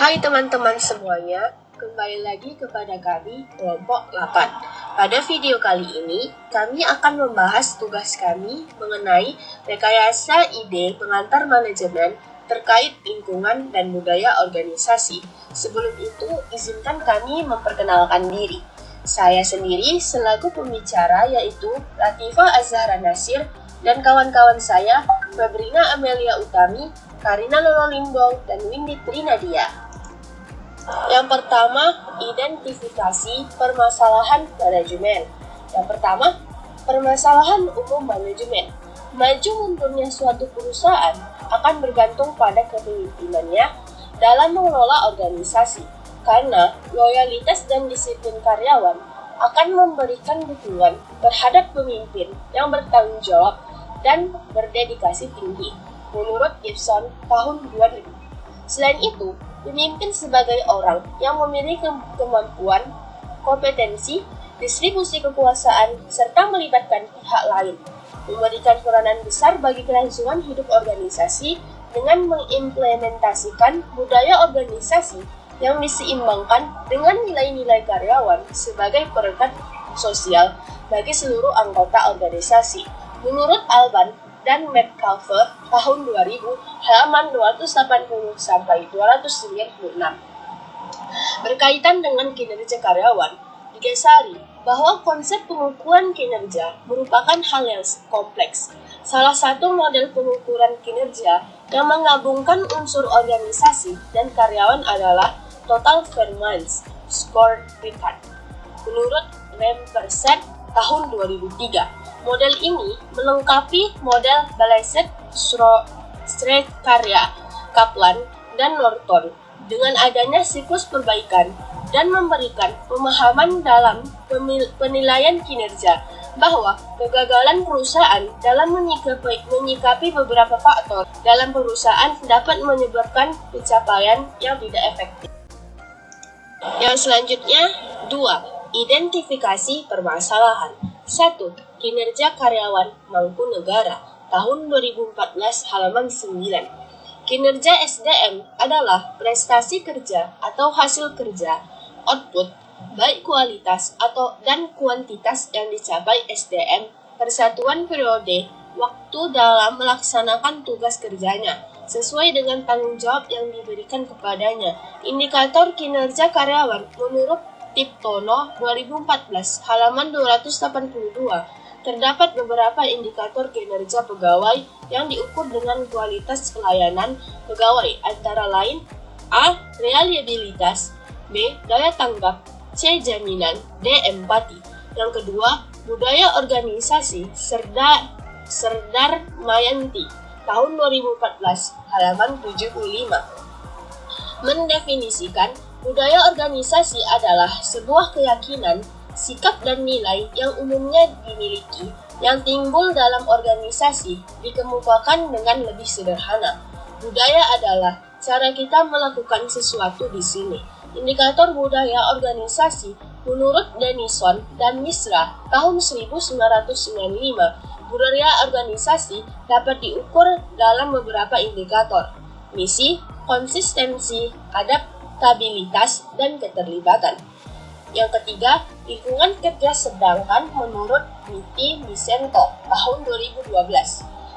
Hai teman-teman semuanya, kembali lagi kepada kami kelompok 8. Pada video kali ini, kami akan membahas tugas kami mengenai rekayasa ide pengantar manajemen terkait lingkungan dan budaya organisasi. Sebelum itu, izinkan kami memperkenalkan diri. Saya sendiri selaku pembicara yaitu Latifah Azhara Nasir dan kawan-kawan saya Febrina Amelia Utami, Karina Lololimbong, dan Windy Trinadia. Yang pertama, identifikasi permasalahan manajemen. Yang pertama, permasalahan umum manajemen. Maju mundurnya suatu perusahaan akan bergantung pada kepemimpinannya dalam mengelola organisasi, karena loyalitas dan disiplin karyawan akan memberikan dukungan terhadap pemimpin yang bertanggung jawab dan berdedikasi tinggi, menurut Gibson tahun 2000. Selain itu, pemimpin sebagai orang yang memiliki kemampuan, kompetensi, distribusi kekuasaan, serta melibatkan pihak lain, memberikan peranan besar bagi kelangsungan hidup organisasi dengan mengimplementasikan budaya organisasi yang diseimbangkan dengan nilai-nilai karyawan sebagai perekat sosial bagi seluruh anggota organisasi. Menurut Alban dan Metcalfe tahun 2000, halaman 280-296. Berkaitan dengan kinerja karyawan, didasari bahwa konsep pengukuran kinerja merupakan hal yang kompleks. Salah satu model pengukuran kinerja yang menggabungkan unsur organisasi dan karyawan adalah Total Performance Scorecard. Menurut Rampersad tahun 2003, model ini melengkapi model Balanced Scorecard Kaplan dan Norton dengan adanya siklus perbaikan dan memberikan pemahaman dalam penilaian kinerja bahwa kegagalan perusahaan dalam menyikapi beberapa faktor dalam perusahaan dapat menyebabkan pencapaian yang tidak efektif. Yang selanjutnya, 2. Identifikasi permasalahan. 1. Kinerja karyawan Mangkunegara tahun 2014 halaman 9. Kinerja SDM adalah prestasi kerja atau hasil kerja, output, baik kualitas dan kuantitas yang dicapai SDM persatuan periode waktu dalam melaksanakan tugas kerjanya sesuai dengan tanggung jawab yang diberikan kepadanya. Indikator kinerja karyawan menurut Tiptono 2014 halaman 282. Terdapat beberapa indikator kinerja pegawai yang diukur dengan kualitas pelayanan pegawai, antara lain A. Reliabilitas, B. Daya tanggap, C. Jaminan, D. Empati. Yang kedua, budaya organisasi Serdar Mayanti tahun 2014 halaman 75 mendefinisikan budaya organisasi adalah sebuah keyakinan, sikap dan nilai yang umumnya dimiliki yang timbul dalam organisasi dikemukakan dengan lebih sederhana. Budaya adalah cara kita melakukan sesuatu di sini. Indikator budaya organisasi menurut Denison dan Misra tahun 1995, budaya organisasi dapat diukur dalam beberapa indikator: misi, konsistensi, adaptabilitas, dan keterlibatan. Yang ketiga, lingkungan kerja sedangkan menurut Miti Vicento tahun 2012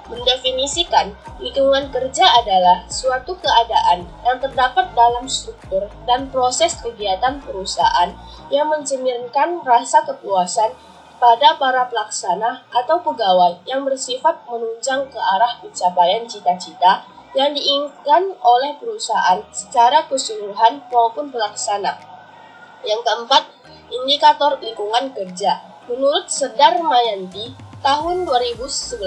mendefinisikan lingkungan kerja adalah suatu keadaan yang terdapat dalam struktur dan proses kegiatan perusahaan yang mencerminkan rasa kepuasan pada para pelaksana atau pegawai yang bersifat menunjang ke arah pencapaian cita-cita yang diinginkan oleh perusahaan secara keseluruhan maupun pelaksana. Yang keempat, indikator lingkungan kerja. Menurut Serdar Mayanti tahun 2011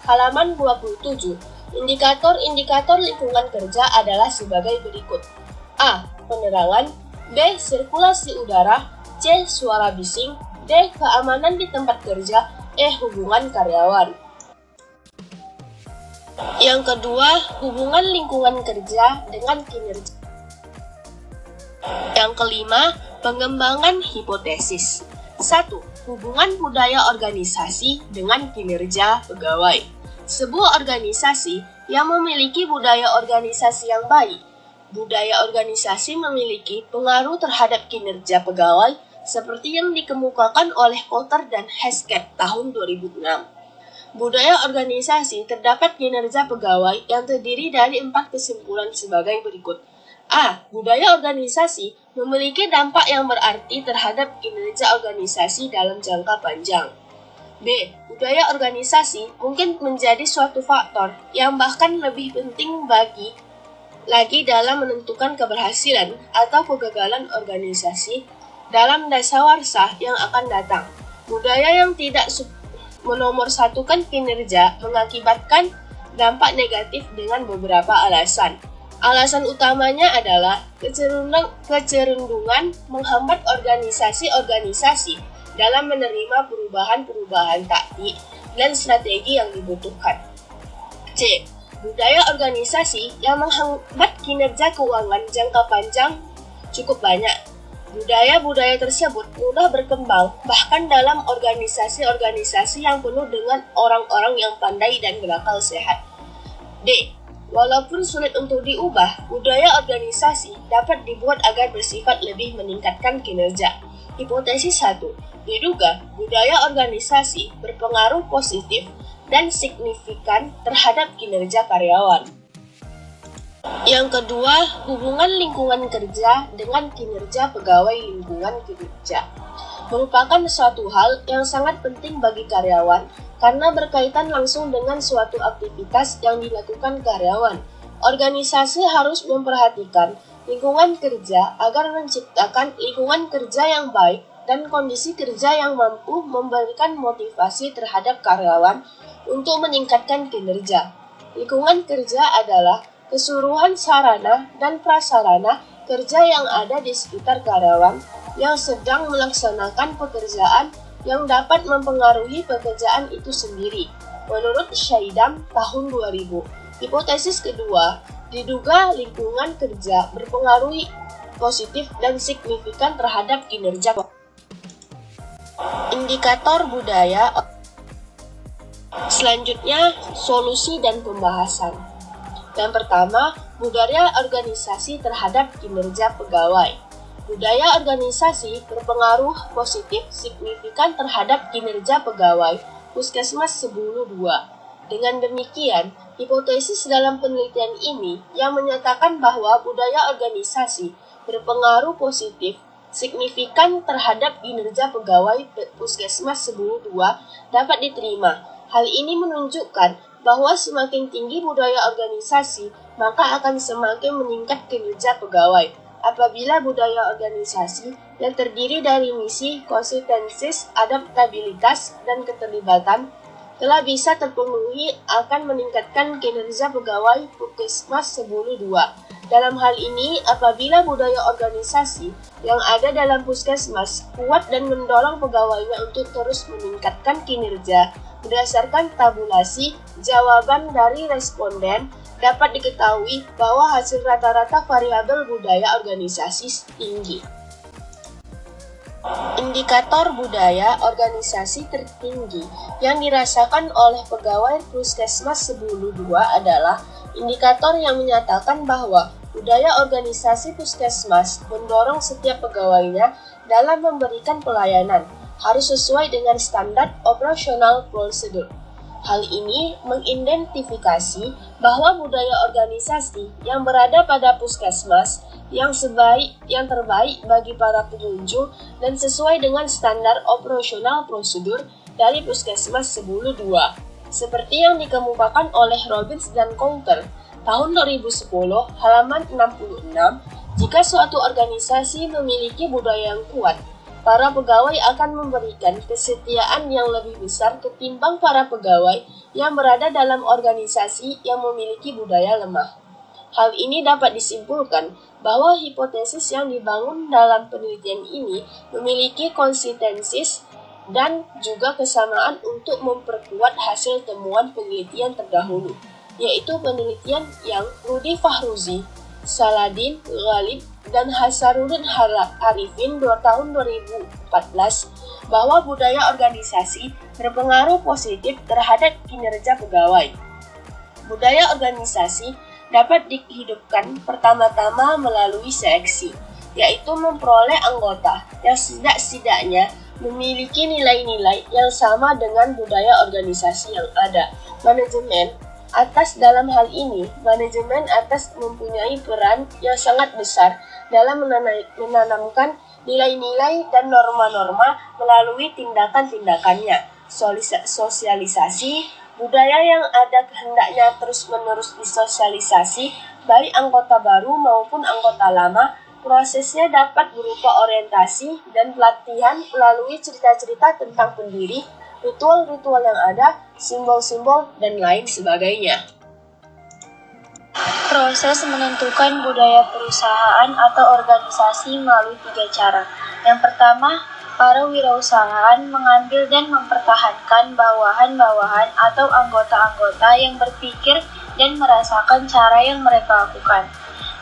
halaman 27, indikator-indikator lingkungan kerja adalah sebagai berikut: A. Penerangan, B. Sirkulasi udara, C. Suara bising, D. Keamanan di tempat kerja, E. Hubungan karyawan. Yang kedua, hubungan lingkungan kerja dengan kinerja. Yang kelima, pengembangan hipotesis. 1. Hubungan budaya organisasi dengan kinerja pegawai. Sebuah organisasi yang memiliki budaya organisasi yang baik Budaya organisasi memiliki pengaruh terhadap kinerja pegawai seperti yang dikemukakan oleh Coulter dan Hesketh tahun 2006. Budaya organisasi terdapat kinerja pegawai yang terdiri dari 4 kesimpulan sebagai berikut. A. Budaya organisasi memiliki dampak yang berarti terhadap kinerja organisasi dalam jangka panjang. B. Budaya organisasi mungkin menjadi suatu faktor yang bahkan lebih penting lagi dalam menentukan keberhasilan atau kegagalan organisasi dalam dasawarsa yang akan datang. Budaya yang tidak menomorsatukan kinerja mengakibatkan dampak negatif dengan beberapa alasan. Alasan utamanya adalah kecerundungan menghambat organisasi-organisasi dalam menerima perubahan-perubahan taktik dan strategi yang dibutuhkan. C. Budaya organisasi yang menghambat kinerja keuangan jangka panjang cukup banyak. Budaya-budaya tersebut mudah berkembang bahkan dalam organisasi-organisasi yang penuh dengan orang-orang yang pandai dan berakal sehat. D. Walaupun sulit untuk diubah, budaya organisasi dapat dibuat agar bersifat lebih meningkatkan kinerja. Hipotesis 1. Diduga budaya organisasi berpengaruh positif dan signifikan terhadap kinerja karyawan. Yang kedua, hubungan lingkungan kerja dengan kinerja pegawai lingkungan kerja merupakan suatu hal yang sangat penting bagi karyawan karena berkaitan langsung dengan suatu aktivitas yang dilakukan karyawan. Organisasi harus memperhatikan lingkungan kerja agar menciptakan lingkungan kerja yang baik dan kondisi kerja yang mampu memberikan motivasi terhadap karyawan untuk meningkatkan kinerja. Lingkungan kerja adalah keseluruhan sarana dan prasarana kerja yang ada di sekitar karyawan yang sedang melaksanakan pekerjaan yang dapat mempengaruhi pekerjaan itu sendiri. Menurut Shaidam tahun 2000. Hipotesis kedua, diduga lingkungan kerja berpengaruh positif dan signifikan terhadap kinerja. Indikator budaya. Selanjutnya, solusi dan pembahasan. Yang pertama, budaya organisasi terhadap kinerja pegawai. Budaya organisasi berpengaruh positif signifikan terhadap kinerja pegawai Puskesmas Sebulu 2. Dengan demikian, hipotesis dalam penelitian ini yang menyatakan bahwa budaya organisasi berpengaruh positif signifikan terhadap kinerja pegawai Puskesmas Sebulu 2 dapat diterima. Hal ini menunjukkan bahwa semakin tinggi budaya organisasi, maka akan semakin meningkat kinerja pegawai. Apabila budaya organisasi yang terdiri dari misi, konsistensis, adaptabilitas, dan keterlibatan telah bisa terpenuhi akan meningkatkan kinerja pegawai Puskesmas Sebulu 2. Dalam hal ini, apabila budaya organisasi yang ada dalam puskesmas kuat dan mendorong pegawainya untuk terus meningkatkan kinerja, berdasarkan tabulasi jawaban dari responden, dapat diketahui bahwa hasil rata-rata variabel budaya organisasi tinggi. Indikator budaya organisasi tertinggi yang dirasakan oleh pegawai Puskesmas Sebulu 2 adalah indikator yang menyatakan bahwa budaya organisasi puskesmas mendorong setiap pegawainya dalam memberikan pelayanan harus sesuai dengan standar operasional prosedur. Hal ini mengidentifikasi bahwa budaya organisasi yang berada pada puskesmas yang terbaik bagi para pengunjung dan sesuai dengan standar operasional prosedur dari Puskesmas Sebulu 2. Seperti yang dikemukakan oleh Robbins dan Coulter tahun 2010 halaman 66, jika suatu organisasi memiliki budaya yang kuat, para pegawai akan memberikan kesetiaan yang lebih besar ketimbang para pegawai yang berada dalam organisasi yang memiliki budaya lemah. Hal ini dapat disimpulkan bahwa hipotesis yang dibangun dalam penelitian ini memiliki konsistensis dan juga kesamaan untuk memperkuat hasil temuan penelitian terdahulu, yaitu penelitian yang Rudy Fahruzi, Saladin Ghalib, dan Hasanuddin Arifin tahun 2014 bahwa budaya organisasi berpengaruh positif terhadap kinerja pegawai. Budaya organisasi dapat dihidupkan pertama-tama melalui seleksi, yaitu memperoleh anggota yang setidaknya memiliki nilai-nilai yang sama dengan budaya organisasi yang ada. Manajemen atas mempunyai peran yang sangat besar dalam menanamkan nilai-nilai dan norma-norma melalui tindakan-tindakannya. Sosialisasi budaya yang ada hendaknya terus-menerus disosialisasi baik anggota baru maupun anggota lama. Prosesnya dapat berupa orientasi dan pelatihan melalui cerita-cerita tentang pendiri, ritual-ritual yang ada, simbol-simbol, dan lain sebagainya. Proses menentukan budaya perusahaan atau organisasi melalui 3 cara. Yang pertama, para wirausahaan mengambil dan mempertahankan bawahan-bawahan atau anggota-anggota yang berpikir dan merasakan cara yang mereka lakukan.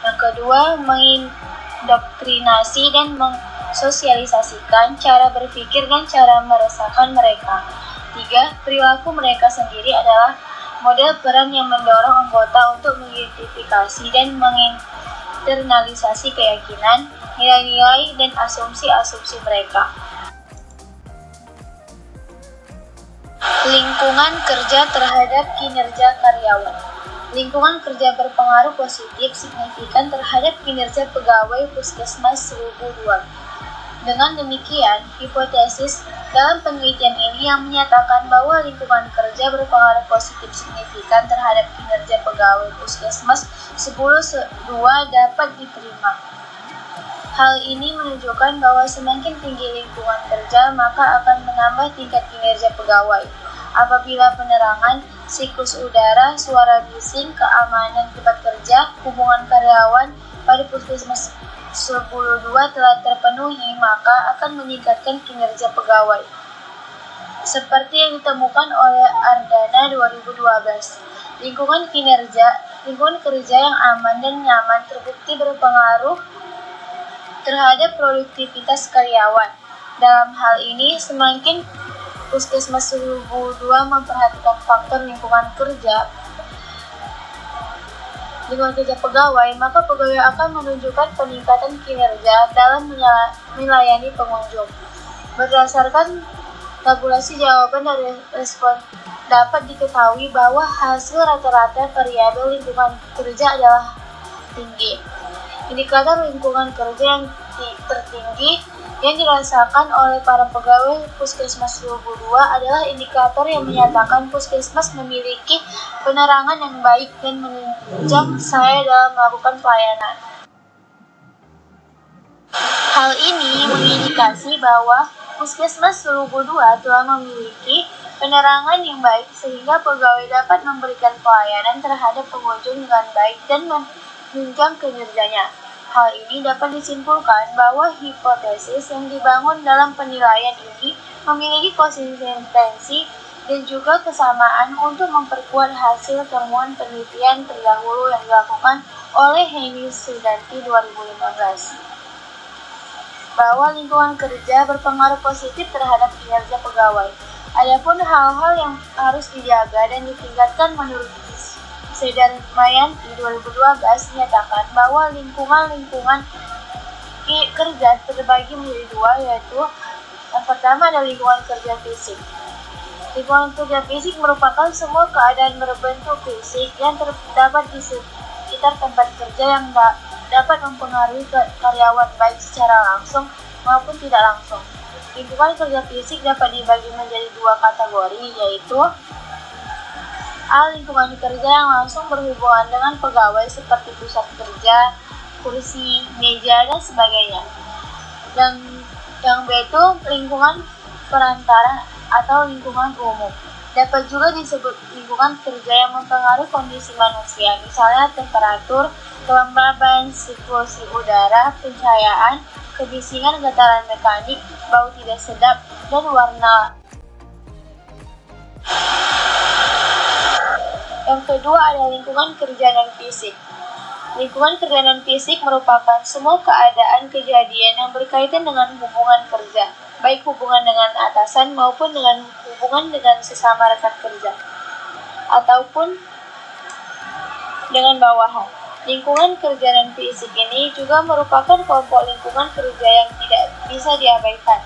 Yang kedua, mengindoktrinasi dan mensosialisasikan cara berpikir dan cara merasakan mereka. 3. Perilaku mereka sendiri adalah model peran yang mendorong anggota untuk mengidentifikasi dan menginternalisasi keyakinan, nilai-nilai, dan asumsi-asumsi mereka. Lingkungan kerja terhadap kinerja karyawan. Lingkungan kerja berpengaruh positif signifikan terhadap kinerja pegawai Puskesmas Serubu II. Dengan demikian, hipotesis dalam penelitian ini yang menyatakan bahwa lingkungan kerja berpengaruh positif signifikan terhadap kinerja pegawai Puskesmas 10-2 dapat diterima. Hal ini menunjukkan bahwa semakin tinggi lingkungan kerja, maka akan menambah tingkat kinerja pegawai. Apabila penerangan, siklus udara, suara bising, keamanan tempat kerja, hubungan karyawan pada Puskesmas 10-2 telah terpenuhi, maka akan meningkatkan kinerja pegawai. Seperti yang ditemukan oleh Ardana 2012, lingkungan kerja yang aman dan nyaman terbukti berpengaruh terhadap produktivitas karyawan. Dalam hal ini, semakin Puskesmas 1002 memperhatikan faktor lingkungan kerja pegawai, maka pegawai akan menunjukkan peningkatan kinerja dalam melayani pengunjung. Berdasarkan tabulasi jawaban dari respon, dapat diketahui bahwa hasil rata-rata variabel lingkungan kerja adalah tinggi. Indikator lingkungan kerja yang tertinggi yang dirasakan oleh para pegawai Puskesmas 22 adalah indikator yang menyatakan Puskesmas memiliki penerangan yang baik dan menunjang saya dalam melakukan pelayanan. Hal ini mengindikasi bahwa Puskesmas 22 telah memiliki penerangan yang baik sehingga pegawai dapat memberikan pelayanan terhadap pengunjung dengan baik dan menunjang kinerjanya. Hal ini dapat disimpulkan bahwa hipotesis yang dibangun dalam penilaian ini memiliki konsistensi dan juga kesamaan untuk memperkuat hasil temuan penelitian terdahulu yang dilakukan oleh Henny Sudanti 2015. Bahwa lingkungan kerja berpengaruh positif terhadap kinerja pegawai. Adapun hal-hal yang harus dijaga dan ditingkatkan menurut Sedar Mayanti 2012 menyatakan bahwa lingkungan kerja terbagi menjadi dua, yaitu yang pertama adalah lingkungan kerja fisik. Lingkungan kerja fisik merupakan semua keadaan berbentuk fisik yang terdapat di sekitar tempat kerja yang dapat mempengaruhi karyawan baik secara langsung maupun tidak langsung. Lingkungan kerja fisik dapat dibagi menjadi dua kategori, yaitu A. Lingkungan kerja yang langsung berhubungan dengan pegawai seperti pusat kerja, kursi, meja, dan sebagainya. Dan yang B itu lingkungan perantara atau lingkungan umum. Dapat juga disebut lingkungan kerja yang mempengaruhi kondisi manusia, misalnya temperatur, kelembaban, sirkulasi udara, pencahayaan, kebisingan getaran mekanik, bau tidak sedap, dan warna. Yang kedua adalah lingkungan kerja non-fisik. Lingkungan kerja non-fisik merupakan semua keadaan kejadian yang berkaitan dengan hubungan kerja, baik hubungan dengan atasan maupun dengan hubungan dengan sesama rekan kerja, ataupun dengan bawahan. Lingkungan kerja dan fisik ini juga merupakan kelompok lingkungan kerja yang tidak bisa diabaikan.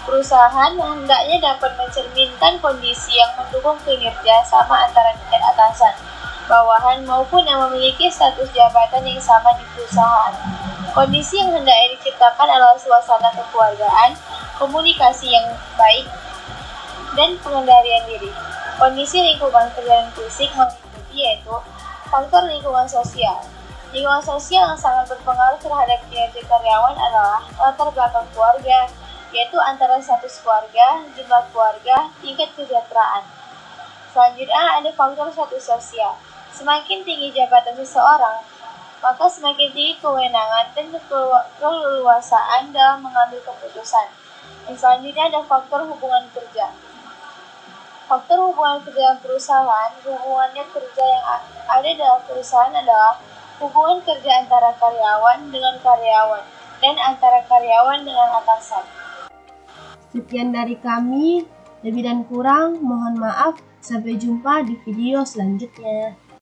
Perusahaan hendaknya dapat mencerminkan kondisi yang mendukung kinerja sama antara tingkat atasan, bawahan maupun yang memiliki status jabatan yang sama di perusahaan. Kondisi yang hendaknya diciptakan adalah suasana kekeluargaan, komunikasi yang baik, dan pengendalian diri. Kondisi lingkungan kerja dan fisik meliputi yaitu faktor lingkungan sosial. Lingkungan sosial yang sangat berpengaruh terhadap kinerja karyawan adalah latar belakang keluarga, yaitu antara status keluarga, jumlah keluarga, tingkat kesejahteraan. Selanjutnya ada faktor status sosial. Semakin tinggi jabatan seseorang, maka semakin tinggi kewenangan dan keleluasaan dalam mengambil keputusan. Dan selanjutnya ada faktor hubungan kerja. Faktor hubungan kerja dalam perusahaan, hubungannya kerja yang ada dalam perusahaan adalah hubungan kerja antara karyawan dengan karyawan dan antara karyawan dengan atasan. Sekian dari kami, lebih dan kurang mohon maaf. Sampai jumpa di video selanjutnya.